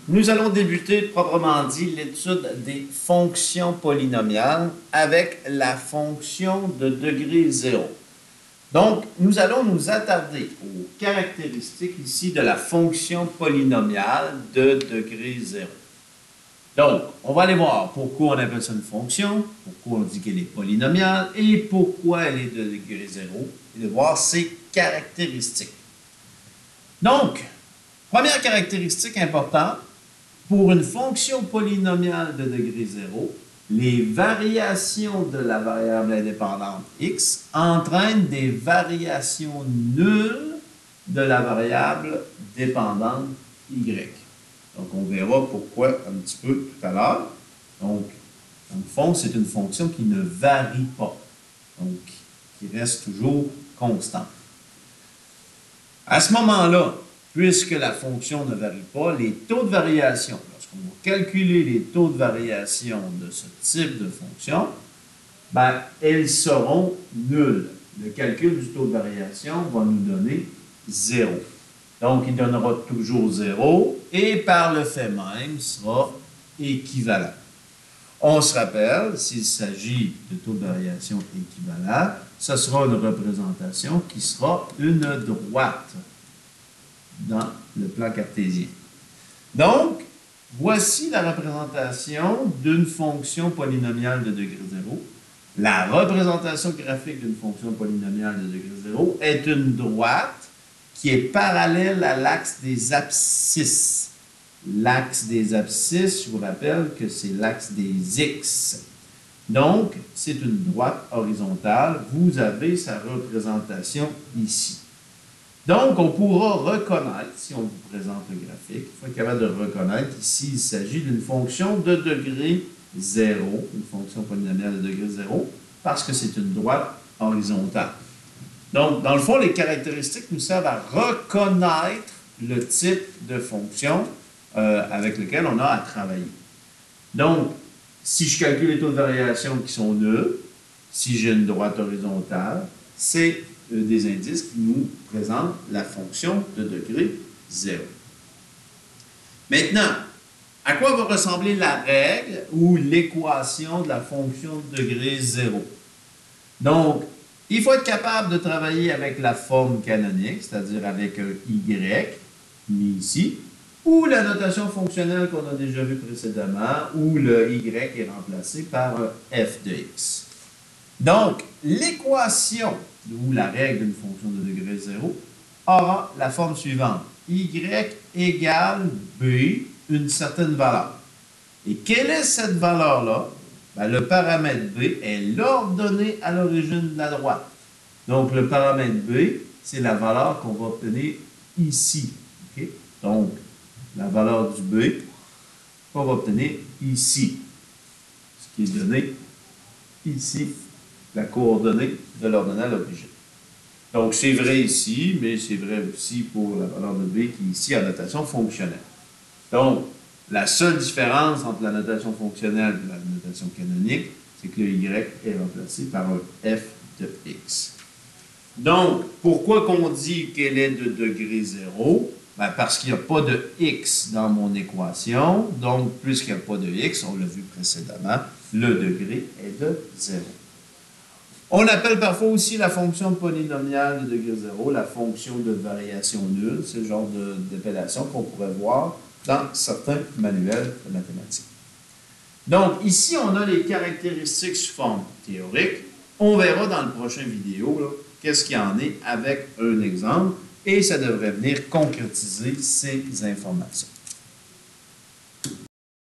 Nous allons débuter, proprement dit, l'étude des fonctions polynomiales avec la fonction de degré 0. Donc, nous allons nous attarder aux caractéristiques ici de la fonction polynomiale de degré 0. Donc, on va aller voir pourquoi on appelle ça une fonction, pourquoi on dit qu'elle est polynomiale et pourquoi elle est de degré 0, et de voir ses caractéristiques. Donc, première caractéristique importante, pour une fonction polynomiale de degré 0, les variations de la variable indépendante x entraînent des variations nulles de la variable dépendante y. Donc, on verra pourquoi un petit peu tout à l'heure. Donc, dans le fond, c'est une fonction qui ne varie pas, donc qui reste toujours constante. À ce moment-là, puisque la fonction ne varie pas, les taux de variation, lorsqu'on va calculer les taux de variation de ce type de fonction, ben, elles seront nulles. Le calcul du taux de variation va nous donner 0. Donc, il donnera toujours 0 et par le fait même sera équivalent. On se rappelle, s'il s'agit de taux de variation équivalent, ce sera une représentation qui sera une droite dans le plan cartésien. Donc, voici la représentation d'une fonction polynomiale de degré 0. La représentation graphique d'une fonction polynomiale de degré 0 est une droite qui est parallèle à l'axe des abscisses. L'axe des abscisses, je vous rappelle que c'est l'axe des x. Donc, c'est une droite horizontale. Vous avez sa représentation ici. Donc, on pourra reconnaître, si on vous présente le graphique, il faut être capable de reconnaître, ici, il s'agit d'une fonction de degré 0, une fonction polynomiale de degré 0, parce que c'est une droite horizontale. Donc, dans le fond, les caractéristiques nous servent à reconnaître le type de fonction avec lequel on a à travailler. Donc, si je calcule les taux de variation qui sont nuls, si j'ai une droite horizontale, c'est des indices qui nous présentent la fonction de degré 0. Maintenant, à quoi va ressembler la règle ou l'équation de la fonction de degré 0? Donc, il faut être capable de travailler avec la forme canonique, c'est-à-dire avec un y, mis ici, ou la notation fonctionnelle qu'on a déjà vue précédemment, où le y est remplacé par un f de x. Donc, l'équation, ou la règle d'une fonction de degré 0, aura la forme suivante. Y égale b, une certaine valeur. Et quelle est cette valeur-là? Ben, le paramètre b est l'ordonnée à l'origine de la droite. Donc, le paramètre b, c'est la valeur qu'on va obtenir ici. Okay? Donc, la valeur du b qu'on va obtenir ici. Ce qui est donné ici, la coordonnée de l'ordonnée à l'origine. Donc, c'est vrai ici, mais c'est vrai aussi pour la valeur de b qui est ici en notation fonctionnelle. Donc, la seule différence entre la notation fonctionnelle et la notation canonique, c'est que le y est remplacé par un f de x. Donc, pourquoi qu'on dit qu'elle est de degré 0? Ben parce qu'il n'y a pas de x dans mon équation. Donc, puisqu'il n'y a pas de x, on l'a vu précédemment, le degré est de 0. On appelle parfois aussi la fonction polynomiale de degré 0 la fonction de variation nulle. C'est le genre d'appellation qu'on pourrait voir dans certains manuels de mathématiques. Donc, ici, on a les caractéristiques sous forme théorique. On verra dans le prochain vidéo qu'est-ce qu'il y en est avec un exemple et ça devrait venir concrétiser ces informations.